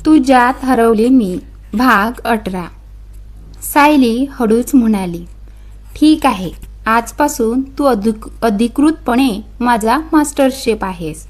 तुझ्यात हरवले मी. भाग 18. सायली हळूच म्हणाली, ठीक आहे, आजपासून तू अधिकृतपणे माझा मास्टर शेफ आहेस.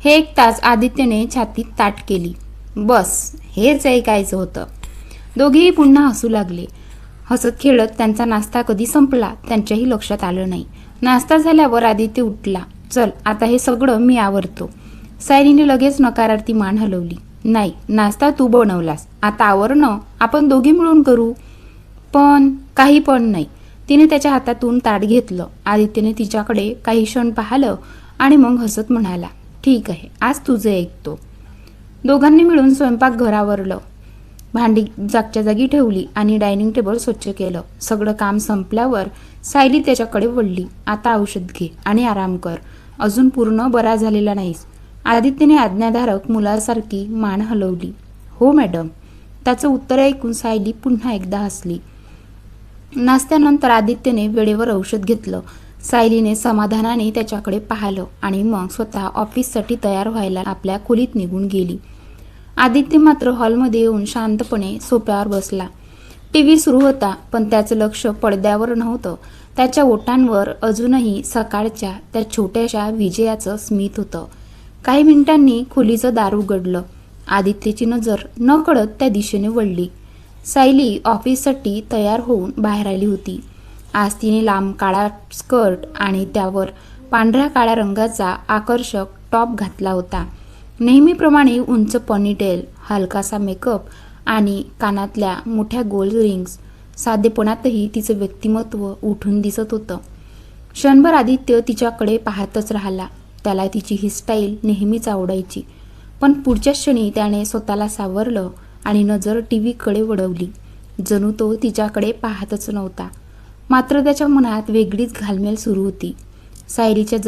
हे ऐकताच आदित्यने छातीत ताठ केली. बस, हेच ऐकायचं होतं. दोघेही पुन्हा हसू लागले. हसत खेळत त्यांचा नाश्ता कधी संपला त्यांच्याही लक्षात आलं नाही. नाश्ता झाल्यावर आदित्य उठला. चल, आता हे सगळं मी आवरतो. सायलीने लगेच नकारार्थी मान हलवली. नाही, नाश्ता तू बनवलास, आता आवरणं आपण दोघी मिळून करू. काही पण नाही. तिने त्याच्या हातातून ताट घेतलं. आदित्यने तिच्याकडे काही क्षण पाहिलं आणि मग हसत म्हणाला, ठीक आहे, आज तुझं ऐकतो. दोघांनी मिळून स्वयंपाकघर आवरलं. भांडी जागच्या जागी ठेवली आणि डायनिंग टेबल स्वच्छ केलं. सगळं काम संपल्यावर सायली त्याच्याकडे वळली. आता औषध घे आणि आराम कर. अजून पूर्ण बरा झालेला नाहीस. आदित्यने आज्ञाधारक मुलासारखी मान हलवली. हो मॅडम. त्याचं उत्तर ऐकून सायली पुन्हा एकदा हसली. नाश्त्यानंतर आदित्यने वेळेवर औषध घेतलं. सायलीने समाधानाने त्याच्याकडे पाहिलं आणि मग स्वतः ऑफिससाठी तयार व्हायला आपल्या खोलीत निघून गेली. आदित्य मात्र हॉलमध्ये येऊन शांतपणे सोफ्यावर बसला. टीव्ही सुरू होता, पण त्याचं लक्ष पडद्यावर नव्हतं. त्याच्या ओठांवर अजूनही सकाळच्या त्या छोट्याशा विजयाचं स्मित होतं. काही मिनिटांनी खोलीचं दार उघडलं. आदित्यची नजर नकळत त्या दिशेने वळली. सायली ऑफिससाठी तयार होऊन बाहेर आली होती. आज तिने लांब काळा स्कर्ट आणि त्यावर पांढऱ्या काळ्या रंगाचा आकर्षक टॉप घातला होता. नेहमीप्रमाणे उंच पॉनीटेल, हलकासा मेकअप आणि कानातल्या मोठ्या गोल्ड रिंग्स. साधेपणातही तिचं व्यक्तिमत्व उठून दिसत होतं. क्षणभर आदित्य तिच्याकडे पाहतच राहिला. त्याला तिची ही स्टाईल नेहमीच आवडायची, पण पुढच्या क्षणी त्याने स्वतःला सावरलं आणि नजर टीव्हीकडे वळवली. जणू तो तिच्याकडे पाहतच नव्हता. मात्र त्याच्या मनात वेगळीच घालमेल सुरू होती. सायलीच्या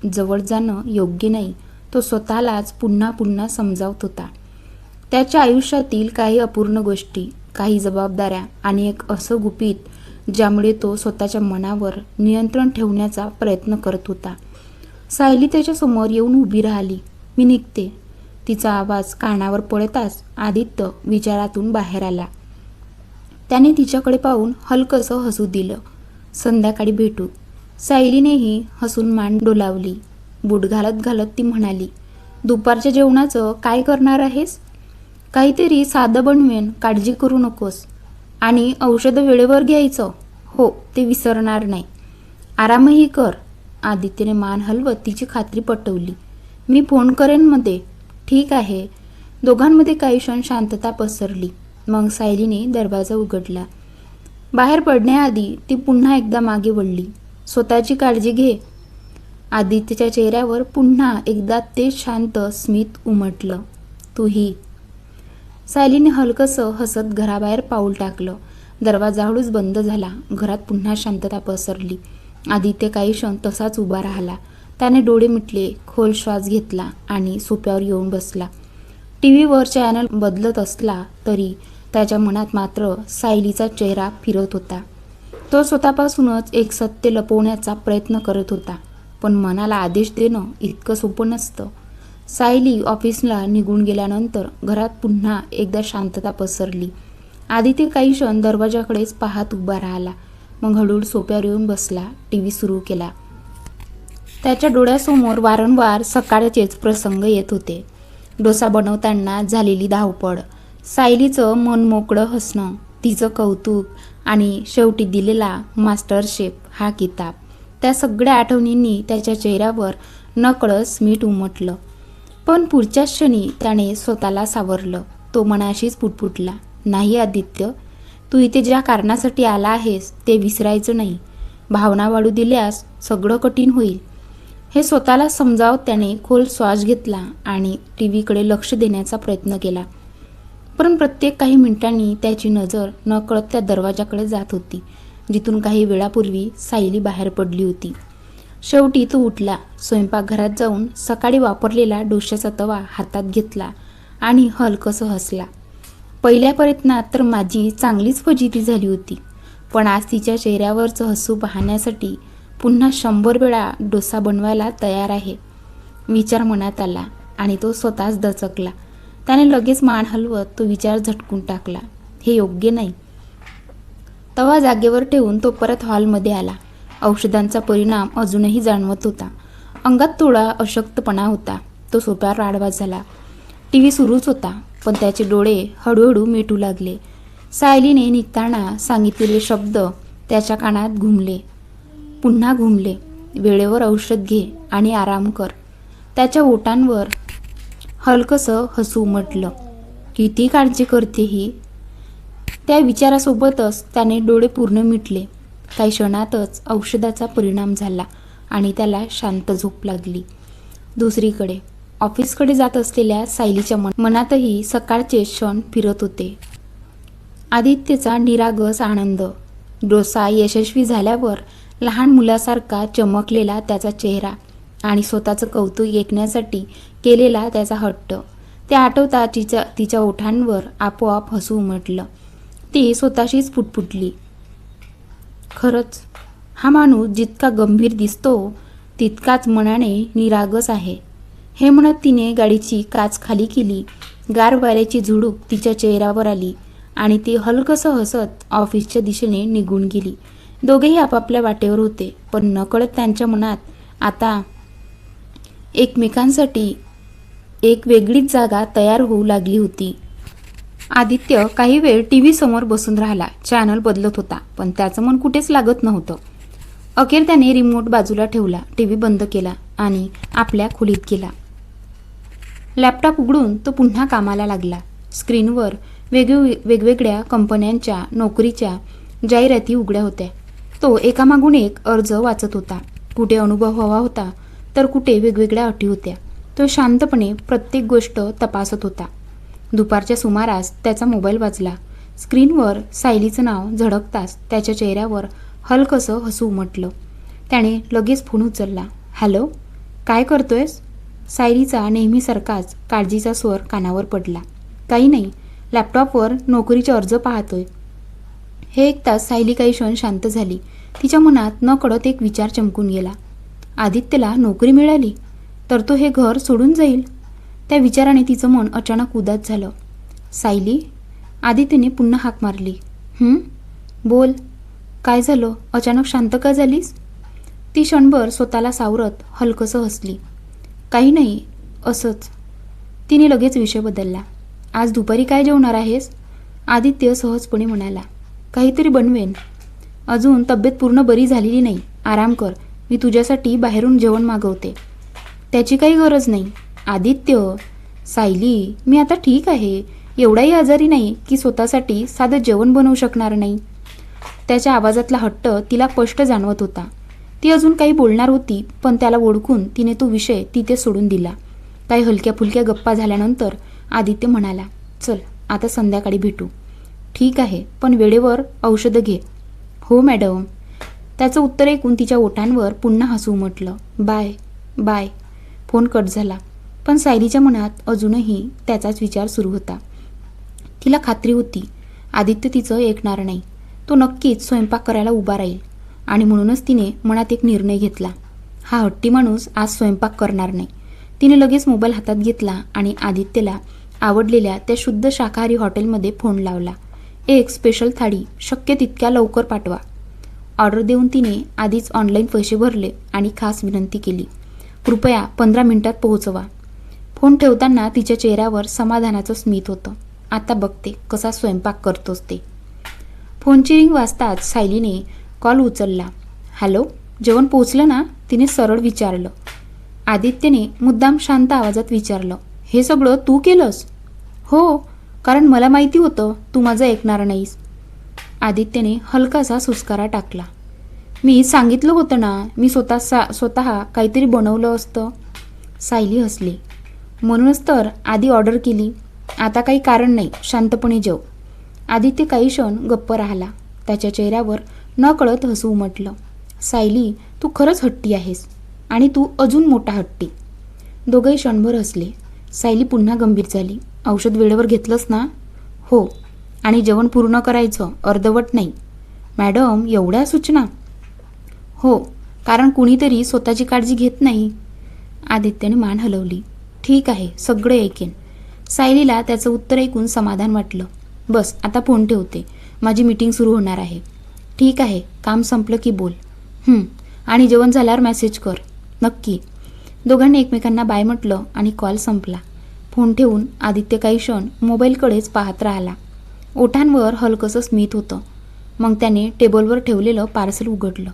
जवळ जाणं योग्य नाही, तो स्वतःलाच पुन्हा पुन्हा समजावत होता. त्याच्या आयुष्यातील काही अपूर्ण गोष्टी, काही जबाबदाऱ्या आणि एक असं गुपित ज्यामुळे तो स्वतःच्या मनावर नियंत्रण ठेवण्याचा प्रयत्न करत होता. सायली त्याच्यासमोर येऊन उभी राहिली. मी निघते. तिचा आवाज कानावर पडताच आदित्य विचारातून बाहेर आला. त्याने तिच्याकडे पाहून हलकसं हसू दिलं. संध्याकाळी भेटू. सायलीनेही हसून मान डोलावली. बूट घालत घालत ती म्हणाली, दुपारच्या जेवणाचं काय करणार आहेस? काहीतरी साधं बनवेन, काळजी करू नकोस. आणि औषधं वेळेवर घ्यायचं. हो, ते विसरणार नाही. आरामही कर. आदित्यने मान हलवत तिची खात्री पटवली. मी फोन करेन मध्ये. ठीक आहे. दोघांमध्ये काही क्षण शांतता पसरली. मग सायलीने दरवाजा उघडला. बाहेर पडण्याआधी ती पुन्हा एकदा मागे वळली. स्वतःची काळजी घे. आदित्यच्या चेहऱ्यावर पुन्हा एकदा ते शांत स्मित उमटलं. तूही. सायलीने हलकसं हसत घराबाहेर पाऊल टाकलं. दरवाजा हळूच बंद झाला. घरात पुन्हा शांतता पसरली. आदित्य काही क्षण तसाच उभा राहिला. त्याने डोळे मिटले, खोल श्वास घेतला आणि सोफ्यावर येऊन बसला. टीव्हीवर चॅनल बदलत असला तरी त्याच्या मनात मात्र सायलीचा चेहरा फिरत होता. तो स्वतःपासूनच एक सत्य लपवण्याचा प्रयत्न करत होता, पण मनाला आदेश देणं इतकं सोपं नसतं. सायली ऑफिसला निघून गेल्यानंतर घरात पुन्हा एकदा शांतता पसरली. आदित्य काही क्षण दरवाजाकडेच पाहत उभा राहिला. मग हळूहळू सोफ्यावर येऊन बसला. टीव्ही सुरू केला. त्याच्या डोळ्यासमोर वारंवार सकाळचेच प्रसंग येत होते. डोसा बनवताना झालेली धावपळ, सायलीचं मनमोकळं हसणं, तिचं कौतुक आणि शेवटी दिलेला मास्टर शेफ हा किताब. त्या सगळ्या आठवणींनी त्याच्या चेहऱ्यावर नकळत स्मित उमटलं. पण पुढच्याच क्षणी त्याने स्वतःला सावरलं. तो मनाशीच पुटपुटला, नाही आदित्य, तू इथे ज्या कारणासाठी आला आहेस ते विसरायचं नाही. भावना वाढू दिल्यास सगळं कठीण होईल. हे स्वतःला समजावत त्याने खोल श्वास घेतला आणि टीव्हीकडे लक्ष देण्याचा प्रयत्न केला. पण प्रत्येक काही मिनिटांनी त्याची नजर नकळत त्या दरवाजाकडे जात होती, जिथून काही वेळापूर्वी सायली बाहेर पडली होती. शेवटी तो उठला. स्वयंपाकघरात जाऊन सकाळी वापरलेला डोश्याचा तवा हातात घेतला आणि हलकसं हसला. पहिल्या प्रयत्नात तर माझी चांगलीच फजिती झाली होती, पण आज तिच्या चेहऱ्यावरचं हसू पाहण्यासाठी पुन्हा 100 वेळा डोसा बनवायला तयार आहे. विचार मनात आला आणि तो स्वतःच दचकला. त्याने लगेच मान हलवत तो विचार झटकून टाकला. हे योग्य नाही. तवा जागेवर ठेवून तो परत हॉलमध्ये आला. औषधांचा परिणाम अजूनही जाणवत होता. अंगात थोडा अशक्तपणा होता. तो सोफ्यावर आडवा झाला. टीव्ही सुरूच होता, पण त्याचे डोळे हळूहळू मिटू लागले. सायलीने निघताना सांगितलेले शब्द त्याच्या कानात घुमले, पुन्हा घुमले. वेळेवर औषध घे आणि आराम कर. त्याच्या ओठांवर हलकसं हसू उमटलं. किती काळजी करते ही. त्या विचारासोबतच त्याने डोळे पूर्ण मिटले. काही क्षणातच औषधाचा परिणाम झाला आणि त्याला शांत झोप लागली. दुसरीकडे ऑफिसकडे जात असलेल्या सायलीच्या मनातही सकाळचे क्षण फिरत होते. आदित्यचा निरागस आनंद, डोसा यशस्वी झाल्यावर लहान मुलासारखा चमकलेला त्याचा चेहरा आणि स्वतःचं कौतुक ऐकण्यासाठी केलेला त्याचा हट्ट, ते आठवता तिच्या ओठांवर आपोआप हसू उमटलं. ती स्वतःशीच पुटपुटली, खरंच हा माणूस जितका गंभीर दिसतो तितकाच मनाने निरागस आहे. हे म्हणत तिने गाडीची काच खाली केली. गार वाऱ्याची झुळूक तिच्या चेहऱ्यावर आली आणि ती हलकसं हसत ऑफिसच्या दिशेने निघून गेली. दोघेही आपापल्या वाटेवर होते, पण नकळत त्यांच्या मनात आता एकमेकांसाठी एक वेगळीच जागा तयार होऊ लागली होती. आदित्य काही वेळ टीव्ही समोर बसून राहिला. चॅनल बदलत होता, पण त्याचं मन कुठेच लागत नव्हतं. अखेर त्याने रिमोट बाजूला ठेवला, टीव्ही बंद केला आणि आपल्या खोलीत गेला. लॅपटॉप उघडून तो पुन्हा कामाला लागला. स्क्रीनवर वेगवेगळ्या कंपन्यांच्या नोकरीच्या जाहिराती उघड्या होत्या. तो एकामागून एक अर्ज वाचत होता. कुठे अनुभव हवा होता, तर कुठे वेगवेगळ्या अटी होत्या. तो शांतपणे प्रत्येक गोष्ट तपासत होता. दुपारच्या सुमारास त्याचा मोबाईल वाजला. स्क्रीनवर सायलीचं नाव झळकताच त्याच्या चेहऱ्यावर हलकसं हसू उमटलं. त्याने लगेच फोन उचलला. हॅलो, काय करतोयस? सायलीचा नेहमीसारखाच काळजीचा स्वर कानावर पडला. काही नाही, लॅपटॉपवर नोकरीचे अर्ज पाहतोय. हे ऐकताच सायली काही क्षण शांत झाली. तिच्या मनात नकळत एक विचार चमकून गेला. आदित्यला नोकरी मिळाली तर तो हे घर सोडून जाईल. त्या विचाराने तिचं मन अचानक उदास झालं. सायली, आदित्यने पुन्हा हाक मारली. बोल, काय झालं? अचानक शांत का झालीस? ती क्षणभर स्वतःला सावरत हलकसं हसली. काही नाही, असंच. तिने लगेच विषय बदलला. आज दुपारी काय जेवणार आहेस? आदित्य सहजपणे म्हणाला. काहीतरी बनवेन. अजून तब्येत पूर्ण बरी झालेली नाही. आराम कर, मी तुझ्यासाठी बाहेरून जेवण मागवते. त्याची काही गरज नाही. आदित्य, सायली, मी आता ठीक आहे. एवढाही आजारी नाही की स्वतःसाठी साधं जेवण बनवू शकणार नाही. त्याच्या आवाजातला हट्ट तिला स्पष्ट जाणवत होता. ती अजून काही बोलणार होती, पण त्याला ओळखून तिने तो विषय तिथे सोडून दिला. काही हलक्या फुलक्या गप्पा झाल्यानंतर आदित्य म्हणाला, चल आता संध्याकाळी भेटू. ठीक आहे, पण वेळेवर औषधं घे. हो मॅडम. त्याचं उत्तर ऐकून तिच्या ओठांवर पुन्हा हसू उमटलं. Bye bye. फोन कट झाला, पण सायलीच्या मनात अजूनही त्याचाच विचार सुरू होता. तिला खात्री होती आदित्य तिचं ऐकणार नाही. तो नक्कीच स्वयंपाक करायला उभा राहील आणि म्हणूनच तिने मनात एक निर्णय घेतला. हा हट्टी माणूस आज स्वयंपाक करणार नाही. तिने लगेच मोबाईल हातात घेतला आणि आदित्यला आवडलेल्या त्या शुद्ध शाकाहारी हॉटेलमध्ये फोन लावला. एक स्पेशल थाळी शक्य तितक्या लवकर पाठवा. ऑर्डर देऊन तिने आधीच ऑनलाईन पैसे भरले आणि खास विनंती केली, कृपया 15 मिनिटात पोहोचवा. फोन ठेवताना तिच्या चेहऱ्यावर समाधानाचं स्मित होतं. आता बघते कसा स्वयंपाक करतोस ते. फोनची रिंग वाजताच सायलीने कॉल उचलला. हॅलो, जेवण पोहोचलं ना? तिने सरळ विचारलं. आदित्यने मुद्दाम शांत आवाजात विचारलं. हे सगळं तू केलंस? हो, कारण मला माहिती होतं तू माझं ऐकणार नाहीस. आदित्यने हलकासा सुस्कारा टाकला. मी सांगितलं होतं ना, मी स्वतः काहीतरी बनवलं असतं. सायली हसली. म्हणूनच तर आधी ऑर्डर केली. आता काही कारण नाही, शांतपणे जेव. आदित्य काही क्षण गप्प राहिला. त्याच्या चेहऱ्यावर नकळत हसू उमटलं. सायली, तू खरंच हट्टी आहेस आणि तू अजून मोठा हट्टी. दोघंही क्षणभर हसले. सायली पुन्हा गंभीर झाली. औषध वेळेवर घेतलंस ना? हो, आणि जेवण पूर्ण करायचं, अर्धवट नाही. मॅडम, एवढ्या सूचना? हो, कारण कुणीतरी स्वतःची काळजी घेत नाही. आदित्यने मान हलवली. ठीक आहे, सगळे ऐकेन. सायलीला त्याचं उत्तर ऐकून समाधान वाटलं. बस आता फोन ठेवते, माझी मीटिंग सुरू होणार आहे. ठीक आहे, काम संपलं की बोल. आणि जेवण झाल्यावर मेसेज कर. नक्की. दोघांनी एकमेकांना बाय म्हटलं आणि कॉल संपला. फोन ठेवून आदित्य काही क्षण मोबाईलकडेच पाहत राहिला. ओठांवर हलकंसं स्मित होतं. मग त्याने टेबलवर ठेवलेलं पार्सल उघडलं.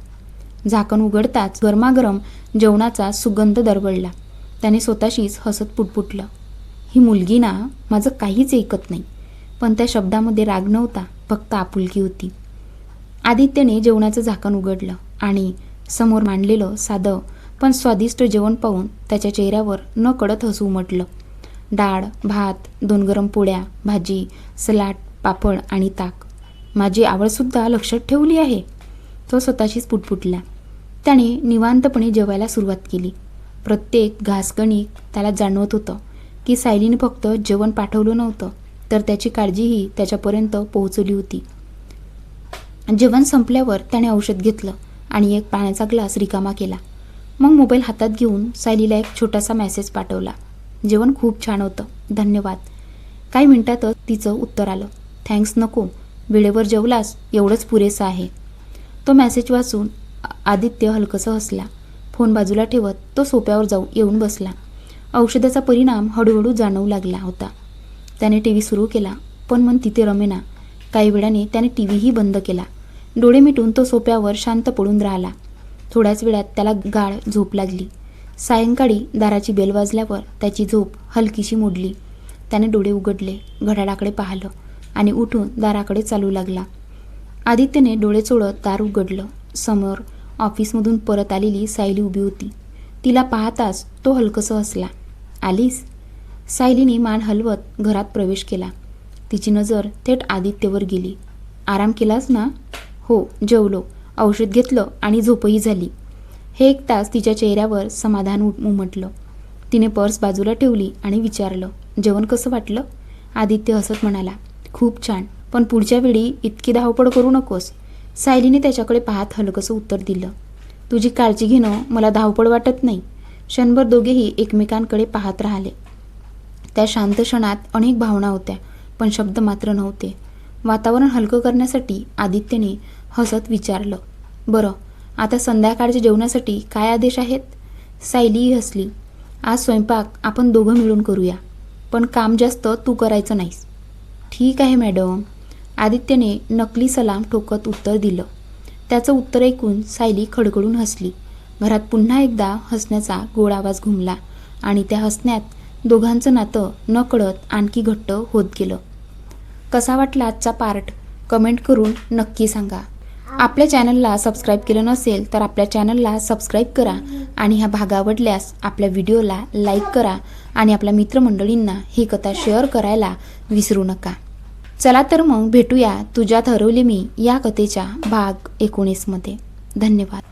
झाकण उघडताच गरमागरम जेवणाचा सुगंध दरवळला. त्याने स्वतःशीच हसत पुटपुटलं, ही मुलगी ना माझं काहीच ऐकत नाही. पण त्या शब्दामध्ये राग नव्हता, फक्त आपुलकी होती. आदित्यने जेवणाचं झाकण उघडलं आणि समोर मांडलेलं साधं पण स्वादिष्ट जेवण पाहून त्याच्या चेहऱ्यावर न कळत हसू उमटलं. डाळ, भात, 2 गरम पोळ्या, भाजी, सलाड, पापड आणि ताक. माझी आवडसुद्धा लक्षात ठेवली आहे, तो स्वतःशीच पुटपुटला. त्याने निवांतपणे जेवायला सुरुवात केली. प्रत्येक घासगणिक त्याला जाणवत होतं की सायलीने फक्त जेवण पाठवलं नव्हतं, तर त्याची काळजीही त्याच्यापर्यंत पोहोचवली होती. जेवण संपल्यावर त्याने औषध घेतलं आणि एक पाण्याचा ग्लास रिकामा केला. मग मोबाईल हातात घेऊन सायलीला एक छोटासा मेसेज पाठवला. जेवण खूप छान होतं, धन्यवाद. काही मिनिटातच तिचं उत्तर आलं, थँक्स नको, वेळेवर जेवलास एवढंच पुरेसं आहे. तो मेसेज वाचून आदित्य हलकंसं हसला. फोन बाजूला ठेवत तो सोफ्यावर येऊन बसला. औषधाचा परिणाम हळूहळू जाणवू लागला होता. त्याने टी व्ही सुरू केला, पण मन तिथे रमेना. काही वेळाने त्याने टी व्हीही बंद केला. डोळे मिटून तो सोफ्यावर शांत पडून राहिला. थोड्याच वेळात त्याला गाढ झोप लागली. सायंकाळी दाराची बेल वाजल्यावर त्याची झोप हलकीशी मोडली. त्याने डोळे उघडले, घड्याळाकडे पाहिलं आणि उठून दाराकडे चालू लागला. आदित्यने डोळे चोळत दार उघडलं. समोर ऑफिसमधून परत आलेली सायली उभी होती. तिला पाहताच तो हलकंसं हसला. आलीस? सायलीने मान हलवत घरात प्रवेश केला. तिची नजर थेट आदित्यवर गेली. आराम केलास ना? हो, जेवलो, औषध घेतलं आणि झोपही झाली. हे 1 तास तिच्या चेहऱ्यावर समाधान उमटलं. तिने पर्स बाजूला ठेवली आणि विचारलं, जेवण कसं वाटलं? आदित्य हसत म्हणाला, खूप छान, पण पुढच्या वेळी इतकी धावपळ करू नकोस. सायलीने त्याच्याकडे पाहत हलकंसं उत्तर दिलं, तुझी काळजी घेणं मला धावपळ वाटत नाही. क्षणभर दोघेही एकमेकांकडे पाहत राहिले. त्या शांत क्षणात अनेक भावना होत्या, पण शब्द मात्र नव्हते. वातावरण हलकं करण्यासाठी आदित्यने हसत विचारलं, बरं, आता संध्याकाळच्या जेवणासाठी काय आदेश आहेत? सायलीही हसली. आज स्वयंपाक आपण दोघं मिळून करूया, पण काम जास्त तू करायचं नाहीस. ठीक आहे मॅडम. आदित्यने नकली सलाम ठोकत उत्तर दिलं. त्याचं उत्तर ऐकून सायली खडखडून हसली. घरात पुन्हा एकदा हसण्याचा गोड आवाज घुमला आणि त्या हसण्यात दोघांचं नातं नकळत आणखी घट्ट होत गेलं. कसा वाटला आजचा पार्ट? कमेंट करून नक्की सांगा. आपल्या चॅनलला सबस्क्राईब केलं नसेल तर आपल्या चॅनलला सबस्क्राईब करा आणि हा भाग आवडल्यास आपल्या व्हिडिओला लाईक करा आणि आपल्या मित्रमंडळींना ही कथा शेअर करायला विसरू नका. चला तर मग भेटूया तुझ्यात हरवले मी या कथेच्या भाग 19 मध्ये. धन्यवाद.